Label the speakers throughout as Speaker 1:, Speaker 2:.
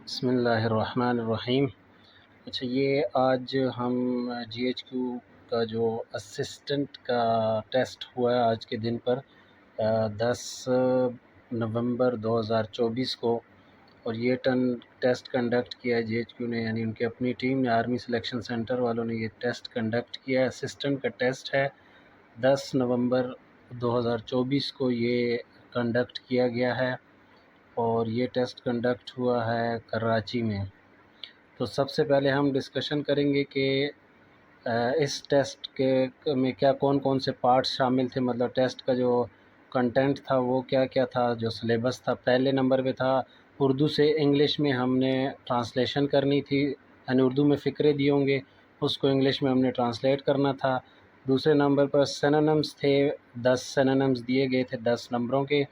Speaker 1: بسم اللہ الرحمن الرحیم۔ اچھا، یہ آج ہم جی ایچ کیو کا جو اسسٹنٹ کا ٹیسٹ ہوا ہے آج کے دن پر 10 نومبر 2024 کو، اور یہ ٹیسٹ کنڈکٹ کیا ہے جی ایچ کیو نے، یعنی ان کی اپنی ٹیم نے، آرمی سلیکشن سینٹر والوں نے یہ ٹیسٹ کنڈکٹ کیا ہے۔ اسسٹنٹ کا ٹیسٹ ہے 10 نومبر 2024 کو یہ کنڈکٹ کیا گیا ہے، اور یہ ٹیسٹ کنڈکٹ ہوا ہے کراچی میں۔ تو سب سے پہلے ہم ڈسکشن کریں گے کہ اس ٹیسٹ میں کون کون سے پارٹس شامل تھے، مطلب ٹیسٹ کا جو کنٹینٹ تھا وہ کیا کیا تھا، جو سلیبس تھا۔ پہلے نمبر پہ تھا اردو سے انگلش میں ہم نے ٹرانسلیشن کرنی تھی، یعنی اردو میں فقرے دیے ہوں گے، اس کو انگلش میں ہم نے ٹرانسلیٹ کرنا تھا۔ دوسرے نمبر پر سینونمز تھے، 10 سینونمز دیے گئے تھے 10 نمبروں کے۔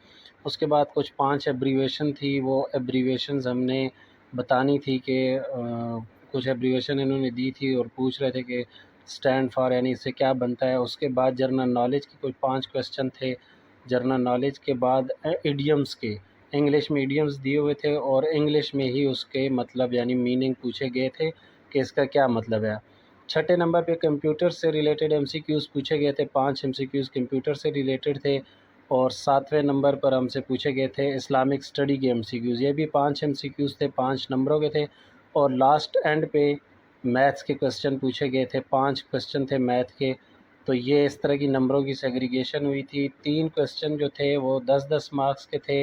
Speaker 1: اس کے بعد کچھ 5 ایبریویشن تھی، وہ ایبریویشنز ہم نے بتانی تھی کہ کچھ ایبریویشن انہوں نے دی تھی اور پوچھ رہے تھے کہ اسٹینڈ فار یعنی اس سے کیا بنتا ہے۔ اس کے بعد جرنل نالج کے کچھ 5 کویسچن تھے۔ جرنل نالج کے بعد ایڈیمز کے، انگلش میں ایڈیمز دیے ہوئے تھے، اور انگلش میں ہی اس کے مطلب یعنی میننگ پوچھے گئے تھے کہ اس کا کیا مطلب ہے۔ چھٹے نمبر پہ کمپیوٹر سے ریلیٹڈ ایم سی کیوز پوچھے گئے تھے، 5 ایم سی کیوز کمپیوٹر سے ریلیٹڈ تھے، اور 7ویں نمبر پر ہم سے پوچھے گئے تھے اسلامک اسٹڈی کے ایم سی کیوز، یہ بھی 5 ایم سی کیوز تھے، 5 نمبروں کے تھے۔ اور لاسٹ اینڈ پہ میتھس کے کویسچن پوچھے گئے تھے، 5 کویسچن تھے میتھ کے۔ تو یہ اس طرح کی نمبروں کی سیگریگیشن ہوئی تھی۔ 3 کویسچن جو تھے وہ 10-10 مارکس کے تھے،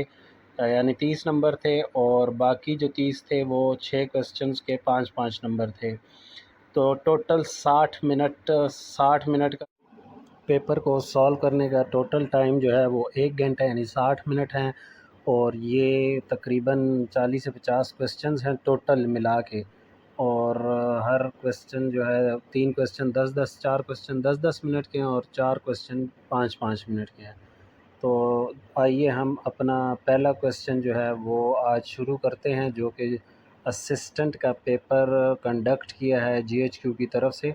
Speaker 1: یعنی 30 نمبر تھے، اور باقی جو 30 تھے وہ 6 کویسچنز کے 5-5 نمبر تھے۔ تو ٹوٹل 60 منٹ کا پیپر کو سالو کرنے کا ٹوٹل ٹائم جو ہے وہ 1 گھنٹہ یعنی 60 منٹ ہیں، اور یہ تقریباً 40 سے 50 کویسچنز ہیں ٹوٹل ملا کے، اور ہر کویسچن جو ہے 3 کویسچن 10-10، 4 کویسچن 10-10 منٹ کے ہیں، اور 4 کویسچن 5-5 منٹ کے ہیں۔ تو آئیے ہم اپنا پہلا کویسچن جو ہے وہ آج شروع کرتے ہیں، جو کہ اسسٹنٹ کا پیپر کنڈکٹ کیا ہے جی ایچ کیو کی طرف سے۔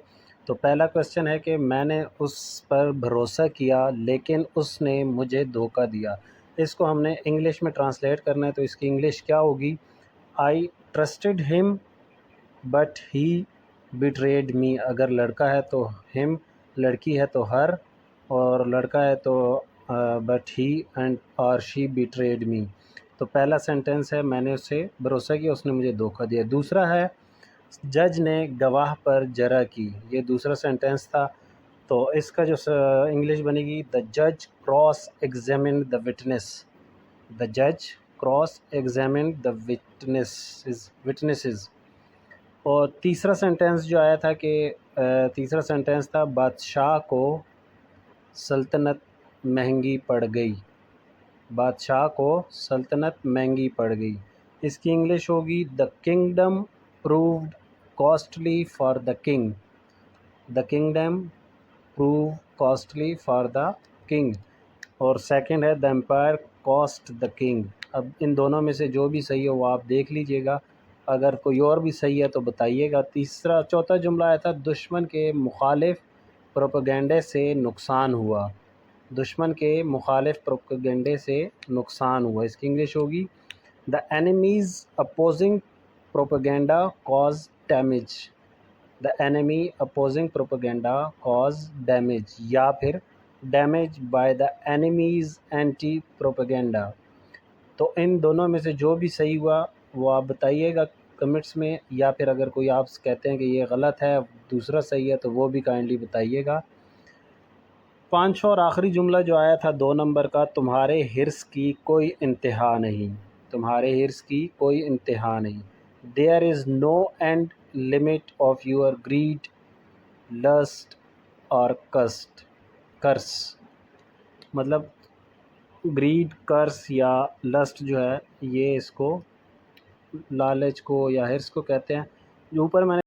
Speaker 1: تو پہلا کویسچن ہے کہ میں نے اس پر بھروسہ کیا لیکن اس نے مجھے دھوکہ دیا۔ اس کو ہم نے انگلش میں ٹرانسلیٹ کرنا ہے، تو اس کی انگلش کیا ہوگی؟ آئی ٹرسٹڈ ہم بٹ ہی بیٹریڈ می۔ اگر لڑکا ہے تو ہم، لڑکی ہے تو ہر، اور لڑکا ہے تو بٹ ہی اینڈ اور شی بیٹریڈ می۔ تو پہلا سینٹنس ہے میں نے اس سے بھروسہ کیا، اس نے مجھے دھوکہ دیا۔ دوسرا ہے جج نے گواہ پر جرح کی، یہ دوسرا سینٹنس تھا۔ تو اس کا جو انگلش بنے گی دا جج کراس ایگزامن دا وٹنس، دا جج کراس ایگزامن دا وٹنسز۔ اور تیسرا سینٹنس جو آیا تھا کہ تیسرا سینٹنس تھا بادشاہ کو سلطنت مہنگی پڑ گئی، بادشاہ کو سلطنت مہنگی پڑ گئی۔ اس کی انگلش ہوگی the kingdom proved costly for the king, the kingdom prove costly for the king. اور سیکنڈ ہے the empire cost the king. اب ان دونوں میں سے جو بھی صحیح ہو وہ آپ دیکھ لیجئے گا، اگر کوئی اور بھی صحیح ہے تو بتائیے گا۔ چوتھا جملہ آیا تھا دشمن کے مخالف پروپیگنڈے سے نقصان ہوا، دشمن کے مخالف پروپیگنڈے سے نقصان ہوا۔ اس کی انگلش ہوگی the enemy's opposing propaganda cause damage, the enemy opposing propaganda cause damage, یا پھر damage by the enemy's anti propaganda. تو ان دونوں میں سے جو بھی صحیح ہوا وہ آپ بتائیے گا کمنٹس میں، یا پھر اگر کوئی آپ کہتے ہیں کہ یہ غلط ہے دوسرا صحیح ہے تو وہ بھی کائنڈلی بتائیے گا۔ پانچواں اور آخری جملہ جو آیا تھا 2 نمبر کا، تمہارے حرص کی کوئی انتہا نہیں، تمہارے حرص کی کوئی انتہا نہیں۔ There is no end limit of your greed, lust or curse۔ مطلب گریڈ، کرس یا لسٹ جو ہے یہ اس کو لالچ کو یا حرص کو کہتے ہیں۔ جو اوپر میں نے